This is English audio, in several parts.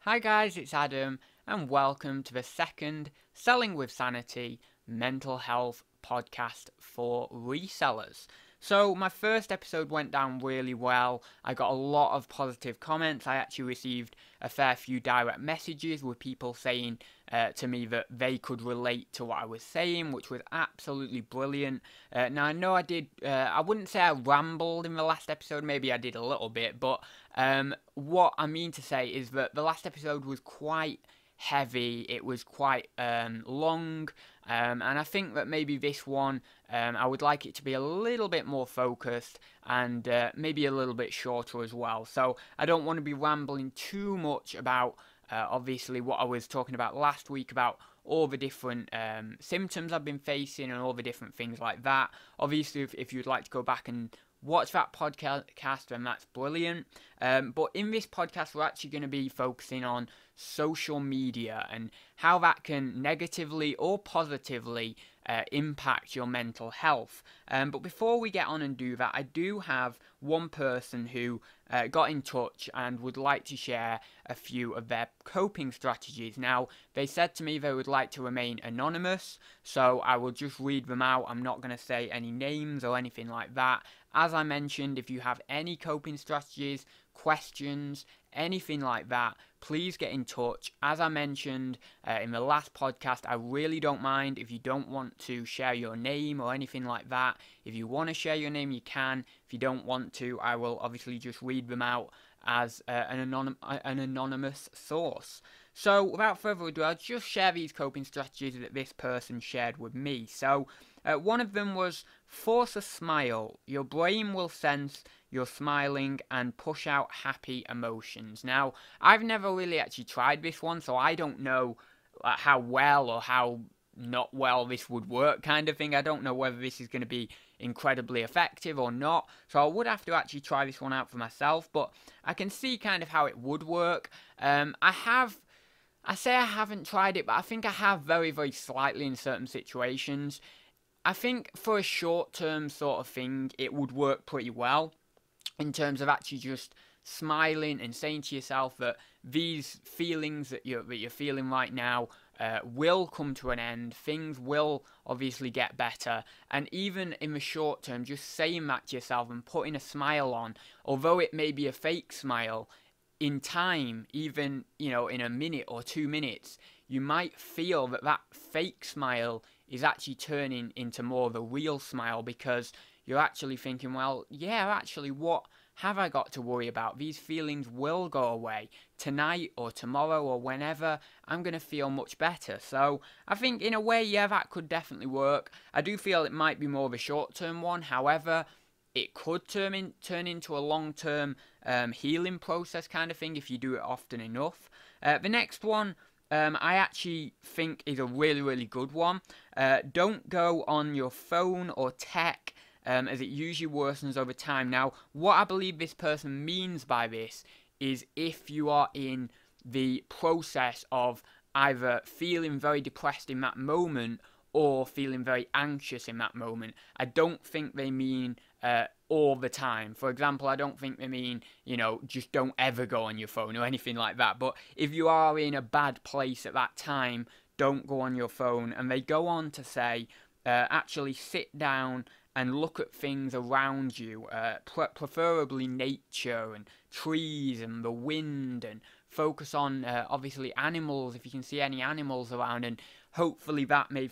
Hi guys, it's Adam, and welcome to the second Selling with Sanity mental health podcast for resellers. So, my first episode went down really well. I got a lot of positive comments. I actually received a fair few direct messages with people saying to me that they could relate to what I was saying, which was absolutely brilliant. Now, I know I wouldn't say I rambled in the last episode, maybe I did a little bit, but what I mean to say is that the last episode was quite heavy, it was quite long, and I think that maybe this one, I would like it to be a little bit more focused and maybe a little bit shorter as well. So I don't want to be rambling too much about obviously what I was talking about last week about all the different symptoms I've been facing and all the different things like that. Obviously, if you'd like to go back and watch that podcast, then that's brilliant. But in this podcast, we're actually going to be focusing on social media and how that can negatively or positively impact your mental health. But before we get on and do that, I do have one person who got in touch and would like to share a few of their coping strategies. Now, they said to me they would like to remain anonymous, so I will just read them out. I'm not going to say any names or anything like that. As I mentioned, if you have any coping strategies, questions, anything like that, please get in touch. As I mentioned in the last podcast, I really don't mind if you don't want to share your name or anything like that. If you want to share your name, you can. If you don't want to, I will obviously just read them out as an anonymous source. So without further ado, I'll just share these coping strategies that this person shared with me. So one of them was force a smile. Your brain will sense you're smiling and push out happy emotions. Now, I've never really actually tried this one, so I don't know how well or how not well this would work kind of thing. I don't know whether this is going to be incredibly effective or not, so I would have to actually try this one out for myself, but I can see kind of how it would work. I say I haven't tried it, but I think I have very, very slightly in certain situations. I think for a short-term sort of thing, it would work pretty well in terms of actually just smiling and saying to yourself that these feelings that you're feeling right now will come to an end. Things will obviously get better, and even in the short term, just saying that to yourself and putting a smile on, although it may be a fake smile, in time, even in a minute or 2 minutes, you might feel that that fake smile is actually turning into more of a real smile, because you're actually thinking, well, yeah, actually, what have I got to worry about? These feelings will go away. Tonight or tomorrow or whenever, I'm going to feel much better. So I think in a way, yeah, that could definitely work. I do feel it might be more of a short-term one. However, it could turn into a long-term healing process kind of thing if you do it often enough. The next one, I actually think is a really, really good one. Don't go on your phone or tech, as it usually worsens over time. Now, what I believe this person means by this is if you are in the process of either feeling very depressed in that moment or feeling very anxious in that moment. I don't think they mean all the time. For example, I don't think they mean, just don't ever go on your phone or anything like that. But if you are in a bad place at that time, don't go on your phone. And they go on to say, actually sit down and look at things around you, preferably nature and trees and the wind, and focus on obviously animals if you can see any animals around, and hopefully that may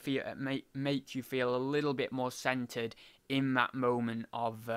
make you feel a little bit more centered in that moment of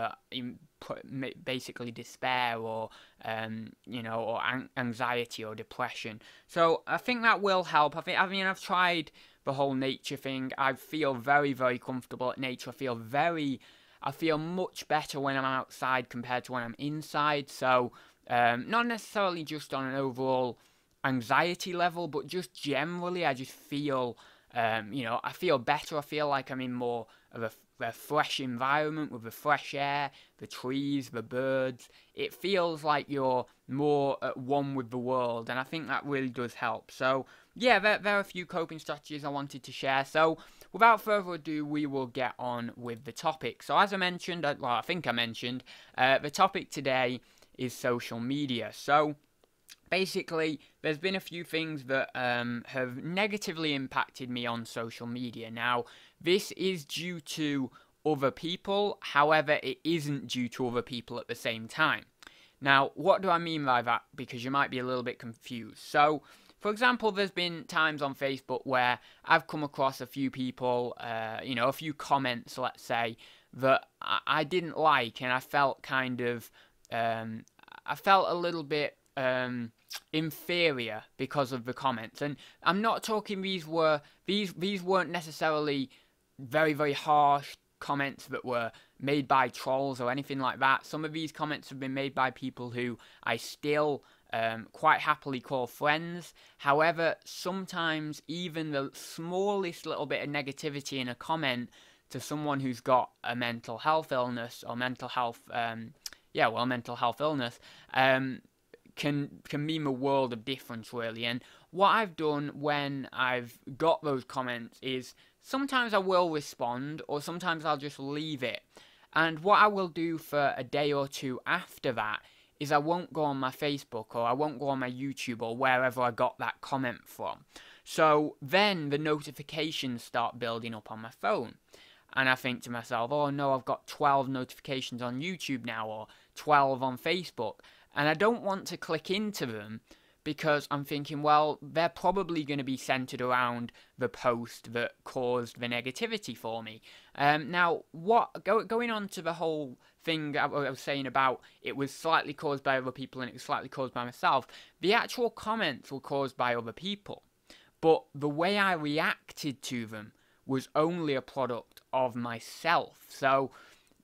basically despair or or anxiety or depression. So I think that will help. I've tried the whole nature thing. I feel very, very comfortable at nature. I feel much better when I'm outside compared to when I'm inside. So not necessarily just on an overall anxiety level, but just generally, I just feel, I feel better. I feel like I'm in more of a fresh environment with the fresh air, the trees, the birds. It feels like you're more at one with the world, and I think that really does help. So yeah, there are a few coping strategies I wanted to share. So without further ado, we will get on with the topic. So as I mentioned, the topic today is social media. So basically, there's been a few things that have negatively impacted me on social media. Now, this is due to other people, however, it isn't due to other people at the same time. Now, what do I mean by that? Because you might be a little bit confused. So, for example, there's been times on Facebook where I've come across a few people, a few comments, let's say, that I didn't like, and I felt I felt a little bit inferior because of the comments. And I'm not talking these weren't necessarily very, very harsh comments that were made by trolls or anything like that. Some of these comments have been made by people who I still quite happily call friends. However, sometimes even the smallest little bit of negativity in a comment to someone who's got a mental health illness or mental health illness can mean a world of difference, really. And what I've done when I've got those comments is sometimes I will respond, or sometimes I'll just leave it. And what I will do for a day or two after that is I won't go on my Facebook, or I won't go on my YouTube, or wherever I got that comment from. So then the notifications start building up on my phone. And I think to myself, oh no, I've got 12 notifications on YouTube now, or 12 on Facebook. And I don't want to click into them because I'm thinking, well, they're probably going to be centered around the post that caused the negativity for me. Now, going on to the whole thing I was saying about it was slightly caused by other people and it was slightly caused by myself, the actual comments were caused by other people. But the way I reacted to them was only a product of myself. So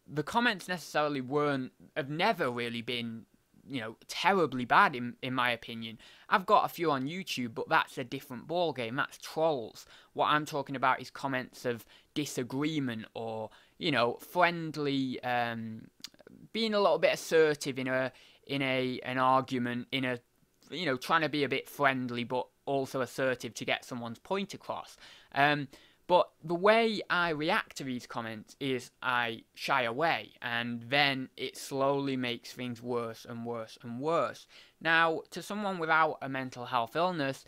the comments necessarily have never really been, terribly bad in my opinion. I've got a few on YouTube, but that's a different ballgame. That's trolls. What I'm talking about is comments of disagreement or, friendly, being a little bit assertive in an argument, trying to be a bit friendly but also assertive to get someone's point across. But the way I react to these comments is I shy away, and then it slowly makes things worse and worse and worse. Now, to someone without a mental health illness,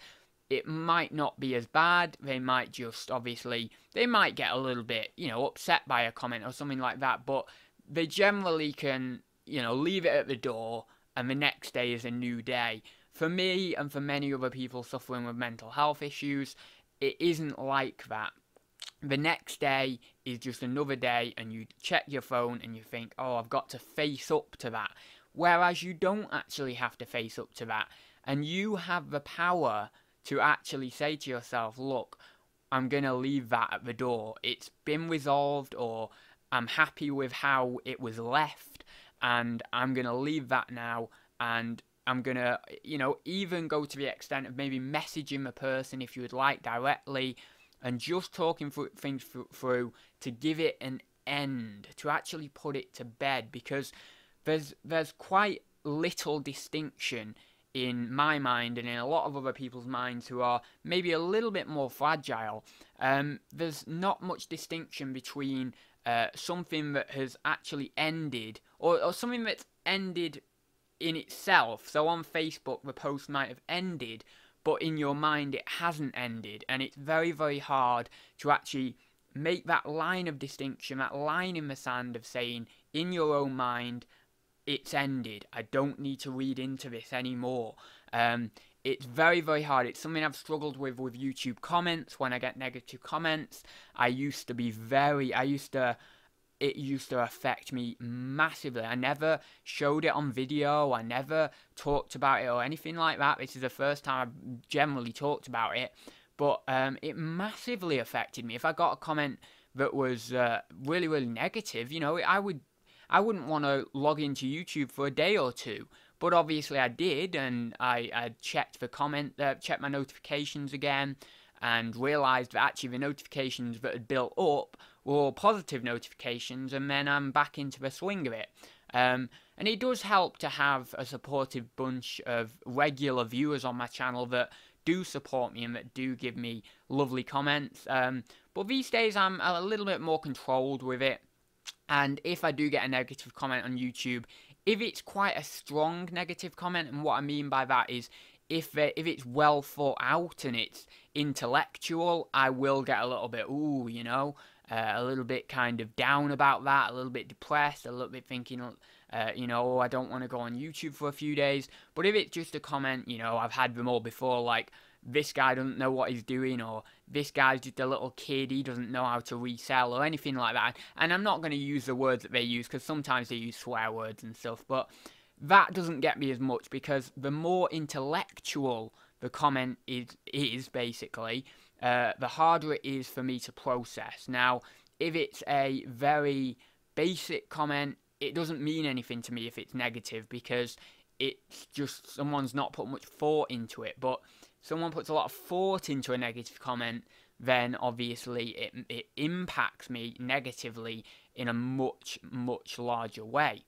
it might not be as bad. They might get a little bit, upset by a comment or something like that, but they generally can, leave it at the door, and the next day is a new day. For me, and for many other people suffering with mental health issues, it isn't like that. The next day is just another day, and you check your phone and you think, oh, I've got to face up to that. Whereas you don't actually have to face up to that. And you have the power to actually say to yourself, look, I'm going to leave that at the door. It's been resolved, or I'm happy with how it was left, and I'm going to leave that now, and I'm going to, even go to the extent of maybe messaging the person if you would like directly, and just talking things through to give it an end, to actually put it to bed, because there's quite little distinction in my mind and in a lot of other people's minds who are maybe a little bit more fragile. There's not much distinction between something that has actually ended or something that's ended in itself. So on Facebook, the post might have ended, but in your mind it hasn't ended, and it's very, very hard to actually make that line of distinction, that line in the sand of saying in your own mind, it's ended, I don't need to read into this anymore. It's very, very hard. It's something I've struggled with YouTube comments. When I get negative comments, it used to affect me massively. I never showed it on video. I never talked about it or anything like that. This is the first time I've generally talked about it. But it massively affected me. If I got a comment that was really, really negative, I wouldn't want to log into YouTube for a day or two. But obviously I did, and I checked checked my notifications again, and realised that actually the notifications that had built up were all positive notifications, and then I'm back into the swing of it. And it does help to have a supportive bunch of regular viewers on my channel that do support me and that do give me lovely comments. But these days I'm a little bit more controlled with it. And if I do get a negative comment on YouTube, if it's quite a strong negative comment, and what I mean by that is if it's well thought out and it's intellectual, I will get a little bit, a little bit kind of down about that, a little bit depressed, a little bit thinking, oh, I don't want to go on YouTube for a few days. But if it's just a comment, I've had them all before, like, this guy doesn't know what he's doing, or this guy's just a little kid, he doesn't know how to resell, or anything like that. And I'm not going to use the words that they use, because sometimes they use swear words and stuff, but that doesn't get me as much, because the more intellectual the comment is basically, the harder it is for me to process. Now, if it's a very basic comment, it doesn't mean anything to me if it's negative, because it's just someone's not put much thought into it. But someone puts a lot of thought into a negative comment, then obviously it impacts me negatively in a much, much larger way.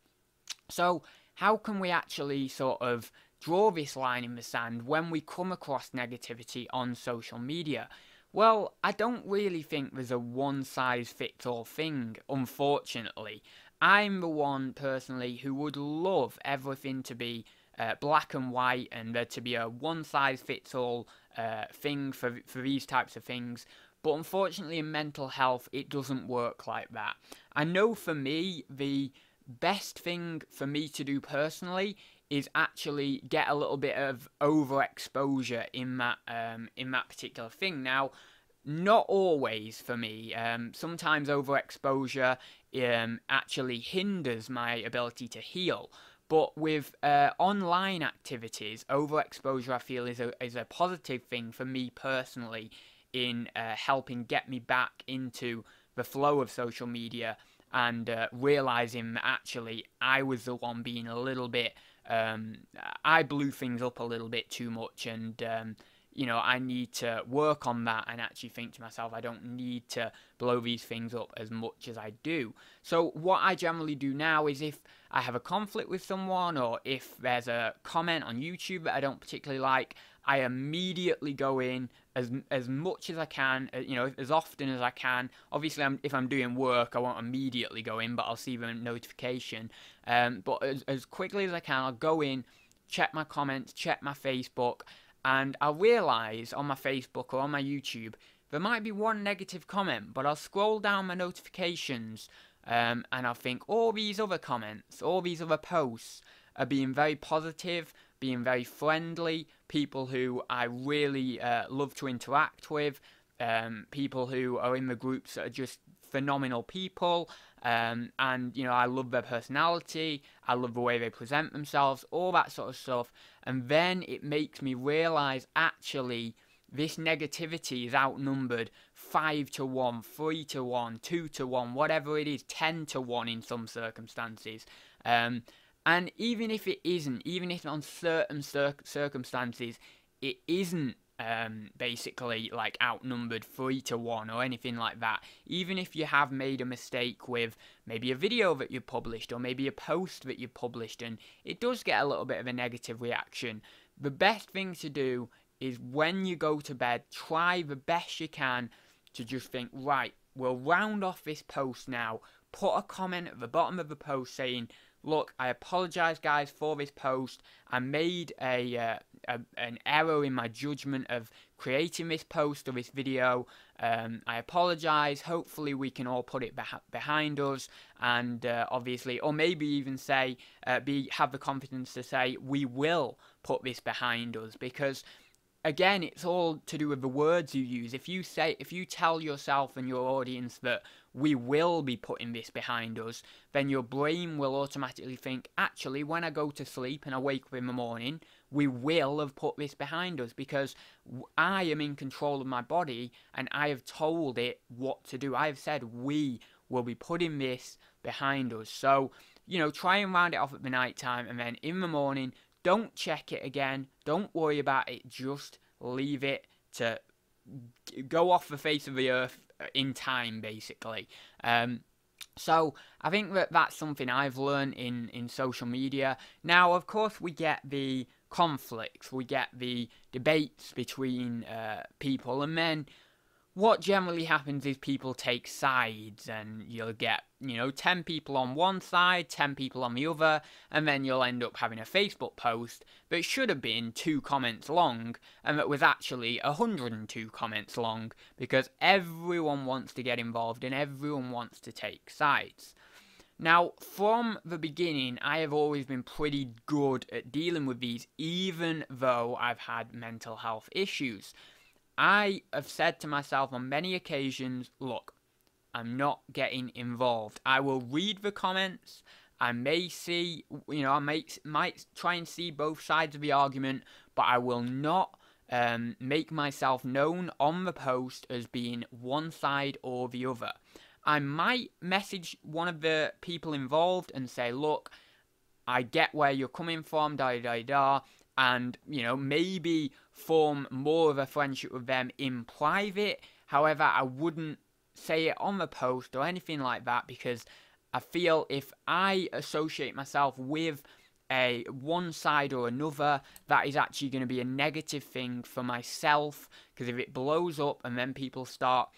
So how can we actually sort of draw this line in the sand when we come across negativity on social media? Well, I don't really think there's a one-size-fits-all thing, unfortunately. I'm the one, personally, who would love everything to be black and white, and there to be a one-size-fits-all thing for these types of things. But unfortunately, in mental health, it doesn't work like that. I know for me, the best thing for me to do personally is actually get a little bit of overexposure in that particular thing. Now, not always for me. Sometimes overexposure actually hinders my ability to heal. But with online activities, overexposure, I feel, is a positive thing for me personally in helping get me back into the flow of social media, and realizing that actually I was the one being a little bit, I blew things up a little bit too much, and I need to work on that and actually think to myself, I don't need to blow these things up as much as I do. So what I generally do now is, if I have a conflict with someone, or if there's a comment on YouTube that I don't particularly like, I immediately go in as much as I can, as often as I can. Obviously, if I'm doing work, I won't immediately go in, but I'll see the notification. But as quickly as I can, I'll go in, check my comments, check my Facebook, and I'll realise on my Facebook or on my YouTube, there might be one negative comment, but I'll scroll down my notifications, and I'll think, all these other comments, all these other posts are being very positive, being very friendly, people who I really love to interact with, people who are in the groups that are just phenomenal people, and I love their personality, I love the way they present themselves, all that sort of stuff. And then it makes me realise, actually, this negativity is outnumbered 5 to 1, 3 to 1, 2 to 1, whatever it is, 10 to 1 in some circumstances. And even if it isn't, even if on certain circumstances it isn't basically like outnumbered 3 to 1 or anything like that, even if you have made a mistake with maybe a video that you published, or maybe a post that you published, and it does get a little bit of a negative reaction, the best thing to do is, when you go to bed, try the best you can to just think, right, we'll round off this post now, put a comment at the bottom of the post saying, look, I apologise, guys, for this post. I made an error in my judgment of creating this post or this video. I apologise. Hopefully we can all put it behind us, and obviously, or maybe even say, have the confidence to say, we will put this behind us, because again, it's all to do with the words you use. If you tell yourself and your audience that we will be putting this behind us, then your brain will automatically think, actually, when I go to sleep and I wake up in the morning, we will have put this behind us, because I am in control of my body and I have told it what to do. I have said we will be putting this behind us. So, try and round it off at the night time, and then in the morning, don't check it again. Don't worry about it. Just leave it to go off the face of the earth in time, basically. So I think that's something I've learned in social media. Now, of course, we get the conflicts. We get the debates between people. And then what generally happens is people take sides, and you'll get, 10 people on one side, 10 people on the other, and then you'll end up having a Facebook post that should have been 2 comments long, and that was actually 102 comments long, because everyone wants to get involved and everyone wants to take sides. Now, from the beginning, I have always been pretty good at dealing with these, even though I've had mental health issues. I have said to myself on many occasions, look, I'm not getting involved. I will read the comments. I may see, I might try and see both sides of the argument, but I will not make myself known on the post as being one side or the other. I might message one of the people involved and say, look, I get where you're coming from, and, maybe form more of a friendship with them in private. However, I wouldn't say it on the post or anything like that, because I feel if I associate myself with one side or another, that is actually going to be a negative thing for myself, because if it blows up and then people start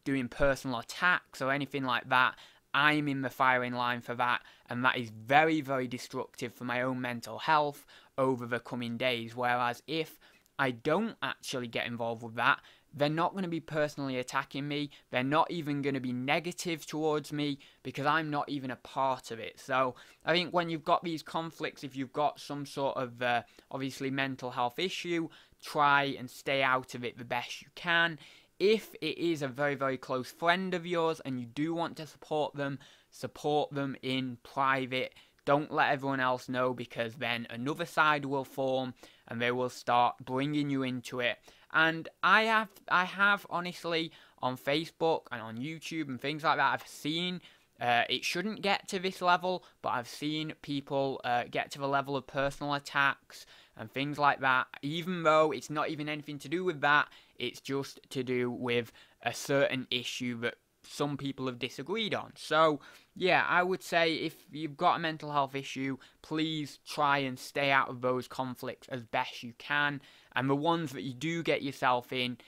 doing personal attacks or anything like that, I'm in the firing line for that, and that is very, very destructive for my own mental health over the coming days. Whereas if I don't actually get involved with that, they're not going to be personally attacking me. They're not even going to be negative towards me, because I'm not even a part of it. So I think when you've got these conflicts, if you've got some sort of obviously mental health issue, try and stay out of it the best you can. If it is a very, very close friend of yours and you do want to support them in private. Don't let everyone else know, because then another side will form and they will start bringing you into it. And I have honestly, on Facebook and on YouTube and things like that, I've seen it shouldn't get to this level, but I've seen people get to the level of personal attacks and things like that, even though it's not even anything to do with that. It's just to do with a certain issue that some people have disagreed on. So, yeah, I would say if you've got a mental health issue, please try and stay out of those conflicts as best you can. And the ones that you do get yourself in,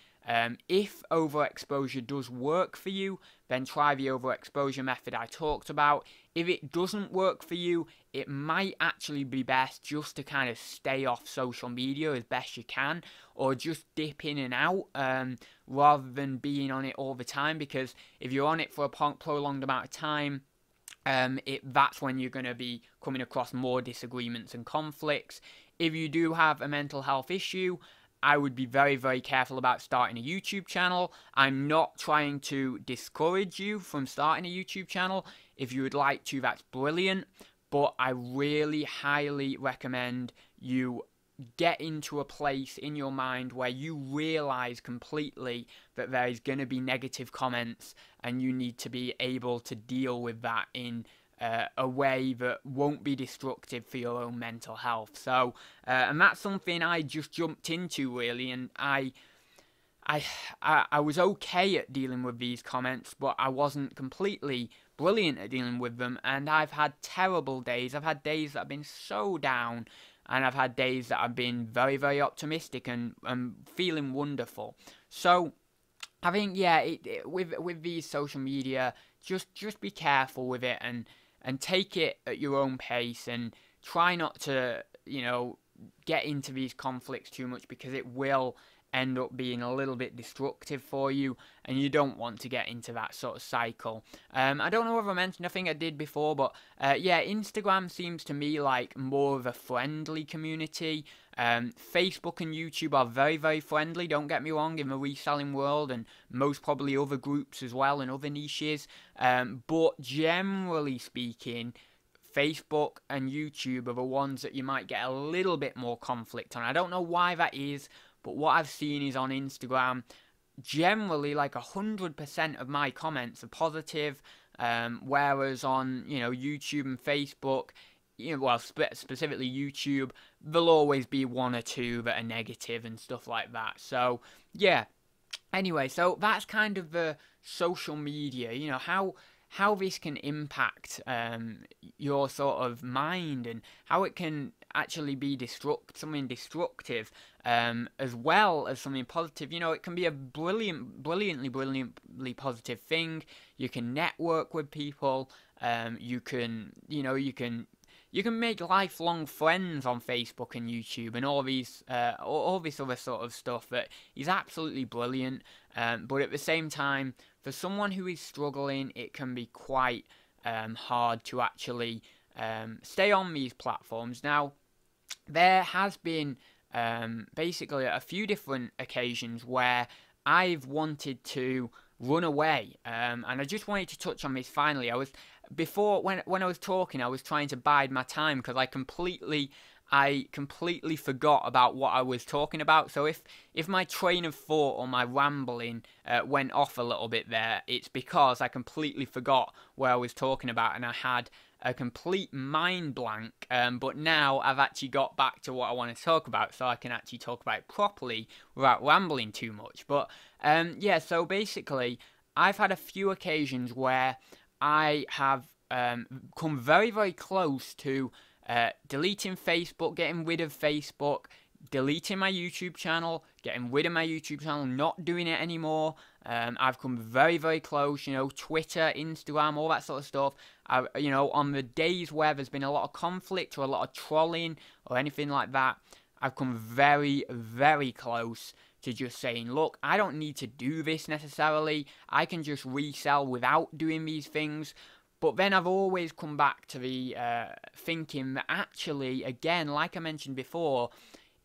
if overexposure does work for you, then try the overexposure method I talked about. If it doesn't work for you, it might actually be best just to kind of stay off social media as best you can, or just dip in and out rather than being on it all the time, because if you're on it for a prolonged amount of time, that's when you're going to be coming across more disagreements and conflicts. If you do have a mental health issue, I would be very, very careful about starting a YouTube channel. I'm not trying to discourage you from starting a YouTube channel. If you would like to, that's brilliant. But I really highly recommend you get into a place in your mind where you realize completely that there is going to be negative comments, and you need to be able to deal with that in a way that won't be destructive for your own mental health. So, and that's something I just jumped into, really, and I was okay at dealing with these comments, but I wasn't completely brilliant at dealing with them, and I've had terrible days. I've had days that have been so down, and I've had days that I've been very, very optimistic and feeling wonderful. So I think, yeah, with these social media, just be careful with it, and take it at your own pace, and try not to, get into these conflicts too much, because it will end up being a little bit destructive for you, and you don't want to get into that sort of cycle. I don't know if I mentioned, I think I did before, but yeah, Instagram seems to me like more of a friendly community. Facebook and YouTube are very, very friendly, don't get me wrong, in the reselling world, and most probably other groups as well and other niches. But generally speaking, Facebook and YouTube are the ones that you might get a little bit more conflict on. I don't know why that is, but what I've seen is on Instagram, generally like 100% of my comments are positive, whereas on, YouTube and Facebook, specifically YouTube, there'll always be one or two that are negative and stuff like that. So, yeah. Anyway, so that's kind of the social media, how this can impact your sort of mind, and how it can actually be something destructive, as well as something positive. You know, it can be a brilliantly positive thing. You can network with people. You can make lifelong friends on Facebook and YouTube and all this other sort of stuff that is absolutely brilliant. But at the same time, for someone who is struggling, it can be quite hard to actually stay on these platforms. Now, there has been basically a few different occasions where I've wanted to run away, and I just wanted to touch on this finally. When I was talking, I was trying to bide my time because I completely forgot about what I was talking about. So if my train of thought or my rambling went off a little bit there, it's because I completely forgot where I was talking about and I had a complete mind blank. But now I've actually got back to what I want to talk about, so I can actually talk about it properly without rambling too much. But yeah, so basically, I've had a few occasions where I have come very, very close to deleting Facebook, getting rid of Facebook, deleting my YouTube channel, getting rid of my YouTube channel, not doing it anymore. I've come very, very close, Twitter, Instagram, all that sort of stuff. On the days where there's been a lot of conflict or a lot of trolling or anything like that, I've come very, very close to just saying, look, I don't need to do this necessarily. I can just resell without doing these things. But then I've always come back to the thinking that actually, again, like I mentioned before,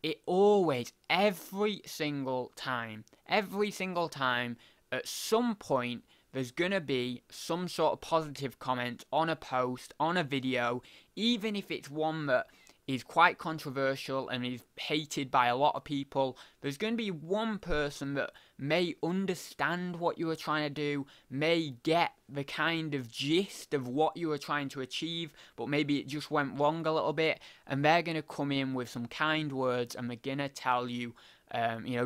it always, every single time, at some point, there's going to be some sort of positive comment on a post, on a video, even if it's one that is quite controversial and is hated by a lot of people. There's going to be one person that may understand what you were trying to do, may get the kind of gist of what you were trying to achieve, but maybe it just went wrong a little bit, and they're going to come in with some kind words and they're going to tell you,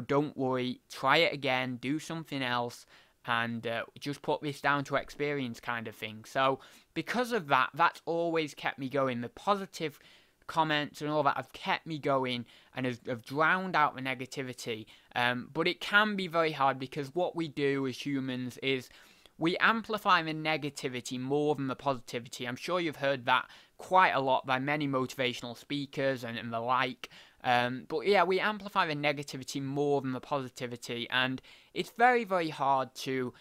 don't worry, try it again, do something else, and just put this down to experience kind of thing. So because of that, that's always kept me going. The positive comments and all that have kept me going and have drowned out the negativity. But it can be very hard because what we do as humans is we amplify the negativity more than the positivity. I'm sure you've heard that quite a lot by many motivational speakers and the like. But yeah, we amplify the negativity more than the positivity, and it's very, very hard to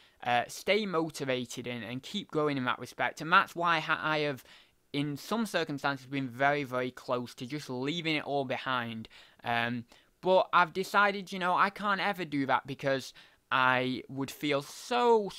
stay motivated and keep going in that respect. And that's why I have, in some circumstances, been very, very close to just leaving it all behind. But I've decided, I can't ever do that because I would feel so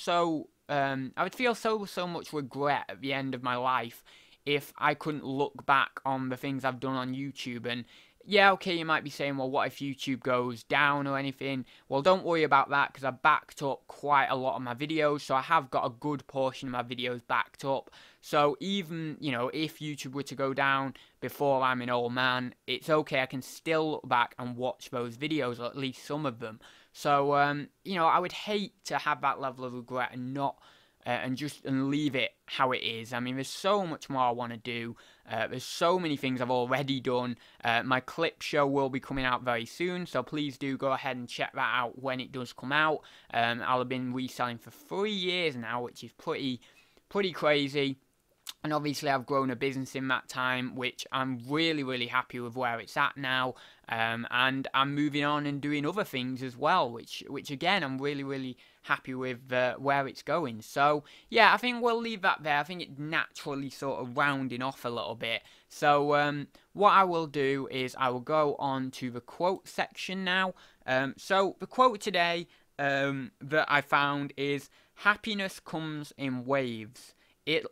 much regret at the end of my life if I couldn't look back on the things I've done on YouTube. And yeah, okay, you might be saying, well, what if YouTube goes down or anything? Well, don't worry about that because I backed up quite a lot of my videos, so I have got a good portion of my videos backed up. So even, if YouTube were to go down before I'm an old man, it's okay, I can still look back and watch those videos, or at least some of them. So, I would hate to have that level of regret and not and leave it how it is. I mean, there's so much more I want to do. There's so many things I've already done. My clip show will be coming out very soon, so please do go ahead and check that out when it does come out. I'll have been reselling for 3 years now, which is pretty crazy. And obviously I've grown a business in that time, which I'm really, really happy with where it's at now. And I'm moving on and doing other things as well, which again, I'm really, really happy with where it's going. So, yeah, I think we'll leave that there. I think it's naturally sort of rounding off a little bit. So, what I will do is I will go on to the quote section now. So, the quote today that I found is, "Happiness comes in waves. I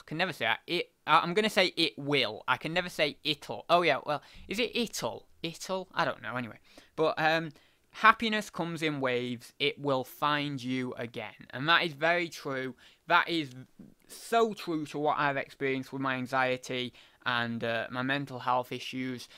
can never say that. I'm going to say it will. I can never say it'll. Oh, yeah, well, is it it'll? It'll? I don't know, anyway. But, happiness comes in waves. It will find you again." And that is very true. That is so true to what I've experienced with my anxiety and my mental health issues.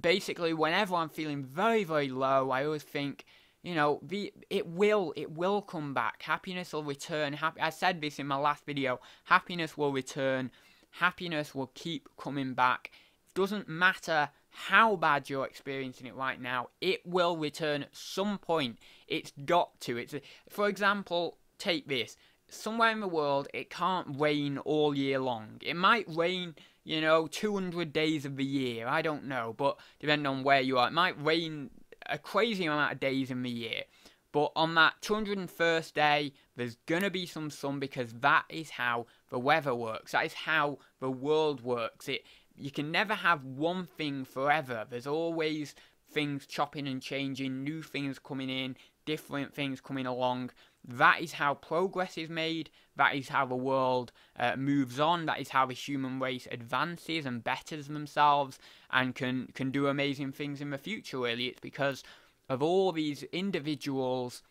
Basically, whenever I'm feeling very, very low, I always think, it will come back. Happiness will return. I said this in my last video. Happiness will return. Happiness will keep coming back doesn't matter how bad you're experiencing it right now, it will return at some point. It's got to. For example, take this. Somewhere in the world, it can't rain all year long. It might rain, 200 days of the year. I don't know, but depending on where you are, it might rain a crazy amount of days in the year. But on that 201st day, there's going to be some sun, because that is how the weather works. That is how the world works. You can never have one thing forever. There's always things chopping and changing, new things coming in, different things coming along. That is how progress is made. That is how the world moves on. That is how the human race advances and betters themselves and can do amazing things in the future, really. It's because of all these individuals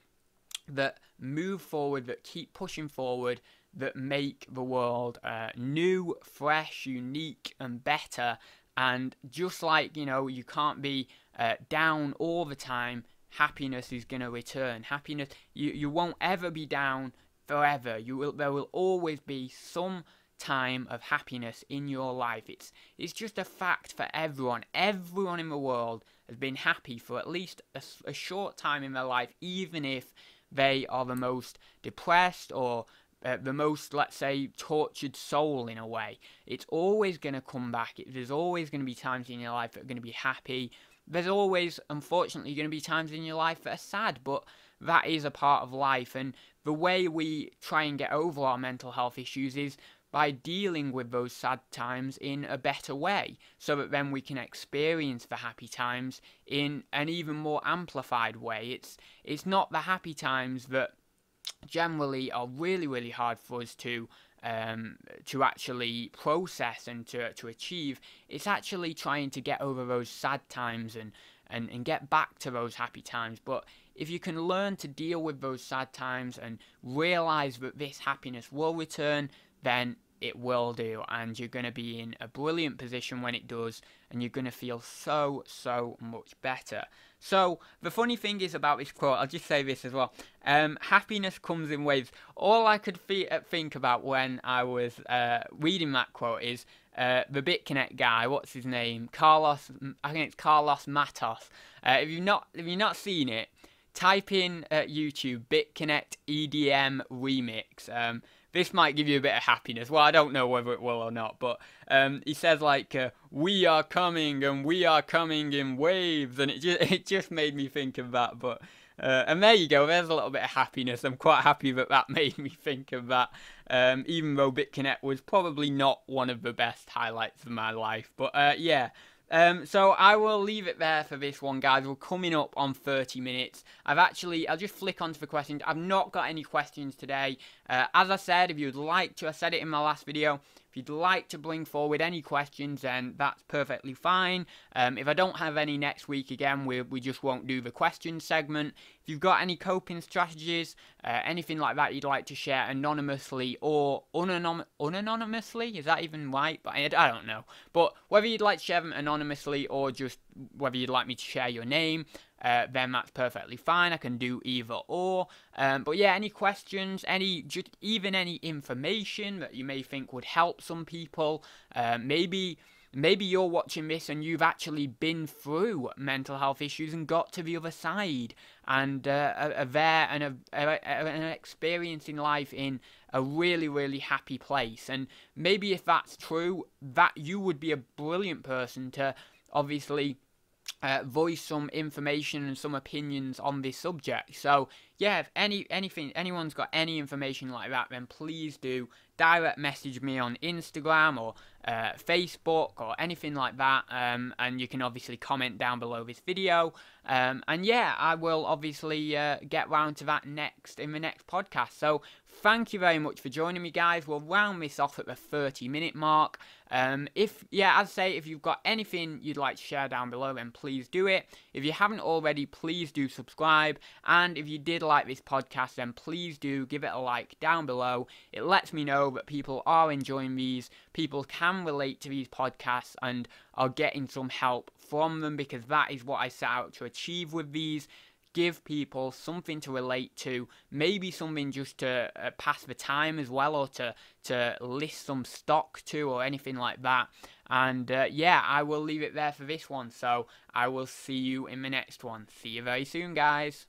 that move forward, that keep pushing forward, that make the world new, fresh, unique, and better. And just like, you can't be down all the time, happiness is going to return. Happiness, you won't ever be down forever. There will always be some time of happiness in your life. It's just a fact for everyone. Everyone in the world has been happy for at least a short time in their life, even if they are the most depressed or the most, let's say, tortured soul in a way. It's always going to come back. There's always going to be times in your life that are going to be happy. There's always, unfortunately, going to be times in your life that are sad, but that is a part of life. And the way we try and get over our mental health issues is by dealing with those sad times in a better way, so that then we can experience the happy times in an even more amplified way. It's not the happy times that generally are really, really hard for us to actually process and to achieve. It's actually trying to get over those sad times and get back to those happy times. But if you can learn to deal with those sad times and realize that this happiness will return, then it will do, and you're going to be in a brilliant position when it does, and you're going to feel so much better. So the funny thing is about this quote, I'll just say this as well, happiness comes in waves. All I could think about when I was reading that quote is the BitConnect guy, what's his name, Carlos, I think it's Carlos Matos. If you've not seen it, type in YouTube BitConnect EDM remix. This might give you a bit of happiness. Well, I don't know whether it will or not, but he says like, we are coming and we are coming in waves, and it just made me think of that. But and there you go, there's a little bit of happiness. I'm quite happy that made me think of that, even though BitConnect was probably not one of the best highlights of my life. But yeah. So I will leave it there for this one, guys. We're coming up on 30 minutes. I'll just flick onto the questions. I've not got any questions today. As I said, if you'd like to, I said it in my last video, if you'd like to bring forward any questions, then that's perfectly fine. If I don't have any next week, again, we just won't do the question segment. If you've got any coping strategies, anything like that you'd like to share anonymously or unanonymously, is that even right? But I don't know. But whether you'd like to share them anonymously or just whether you'd like me to share your name, then that's perfectly fine. I can do either or. But yeah, any questions, even any information that you may think would help some people, maybe you're watching this and you've actually been through mental health issues and got to the other side and are there and are experiencing life in a really, really happy place. And maybe if that's true, that you would be a brilliant person to obviously voice some information and some opinions on this subject. So yeah, if anyone's got any information like that, then please do direct message me on Instagram or Facebook or anything like that, and you can obviously comment down below this video, and yeah, I will obviously get round to that in the next podcast. So thank you very much for joining me, guys. We'll round this off at the 30-minute mark. As I say, if you've got anything you'd like to share down below, then please do it. If you haven't already, please do subscribe, and if you did like this podcast, then please do give it a like down below. It lets me know that people are enjoying these, people can relate to these podcasts and are getting some help from them, because that is what I set out to achieve with these. give people something to relate to, maybe something just to pass the time as well, or to list some stock to, or anything like that. And yeah, I will leave it there for this one, so I will see you in the next one. See you very soon, guys.